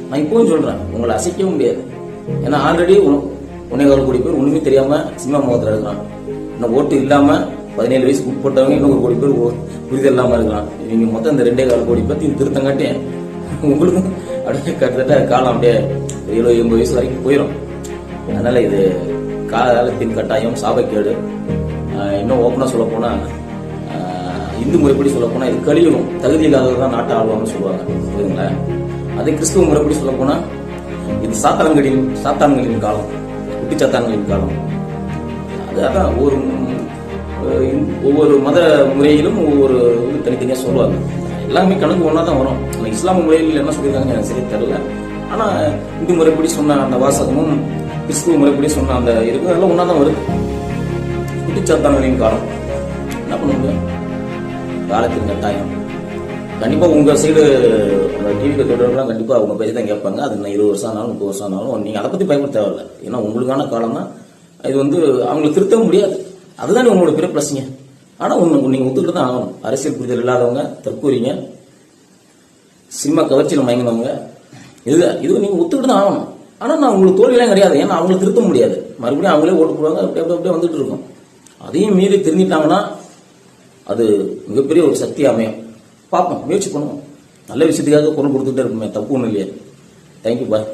நான் இப்பவும் சொல்றேன், உங்களை அசைக்கவும் முடியாது. ஏன்னா ஆல்ரெடி 1.25 கோடி பேர் ஒண்ணுமே தெரியாம சினிமா முகத்தில் இருக்கிறான். இன்னும் ஓட்டு இல்லாம 17 வயசுக்கு உட்பட்டவங்க இன்னும் 1 கோடி பேர் புரிதல் இல்லாம இருக்கலாம். நீங்க மொத்தம் இந்த 2.25 கோடி பேர்த்தையும் திருத்தங்காட்டி உங்களுக்கும் அப்படியே கிட்டத்தட்ட காலம் அப்படியே 70-80 வயசு வரைக்கும் போயிடும். அதனால இது காலத்தின் கட்டாயம், சாபக்கேடு. இன்னும் ஓப்பனா சொல்ல போனா இந்து முறைப்படி சொல்ல போனா இது கலியுகம், தகுதி இல்லாதவர் தான் நாட்டை ஆளுவாங்கன்னு சொல்லுவாங்க, புரியுதுங்களா? அதே கிறிஸ்துவ முறைப்படி சொல்ல போனா இது சாத்தான்களின் காலம், குட்டிச்சாத்தான்களின் காலம். அதான் ஒவ்வொரு மத முறையிலும் ஒவ்வொரு இது தனித்தனியா சொல்லுவாங்க. எல்லாமே கணக்கு ஒன்னா தான் வரும். இஸ்லாமிய முறையில் என்ன சொல்லியிருக்காங்க எனக்கு சரி தெரியல. ஆனா இந்து முறைப்படி சொன்ன அந்த வாசகமும் கிறிஸ்துவ முறைப்படி சொன்ன அந்த இருக்கு அதெல்லாம் ஒன்னா தான் வருது. குட்டிச்சாத்தான்களின் காலம். என்ன பண்ண முடியும்? காலத்தின் கட்டாயம். கண்டிப்பா உங்க சைடு டிவி தொடர்லாம் கண்டிப்பா அவங்க பேசி தான் கேட்பாங்க. அது 20 வருஷம் ஆனாலும் 30 வருஷம் ஆனாலும் நீங்க அதை பத்தி பயப்பட தேவையில்லை. ஏன்னா உங்களுக்கான காலம் தான் இது. அவங்களை திருத்த முடியாது. அதுதான் உங்களோட பெரிய பிரச்சனை. ஆனா நீங்க ஒத்துக்கிட்டு தான் ஆகணும். அரசியல் புரிதல் இல்லாதவங்க, தற்கூறிங்க, சினிமா கவர்ச்சியில் மயங்கினவங்க, இது நீங்க ஒத்துக்கிட்டு தான் ஆகணும். ஆனா நான் உங்களுக்கு தோல்வியெல்லாம் கிடையாது. ஏன்னா அவங்களை திருத்த முடியாது. மறுபடியும் அவங்களே ஓட்டு போடுவாங்க. அப்படியே வந்துட்டு இருக்கும். அதையும் மீறி தெரிஞ்சிட்டாங்கன்னா அது மிகப்பெரிய ஒரு சக்தி அமையும். பார்ப்போம், முயற்சி பண்ணுவோம். நல்ல விஷயத்துக்காக குரல் கொடுத்துட்டே இருக்குமே, தப்பு ஒன்றும் இல்லையா? தேங்க்யூ, பாய்.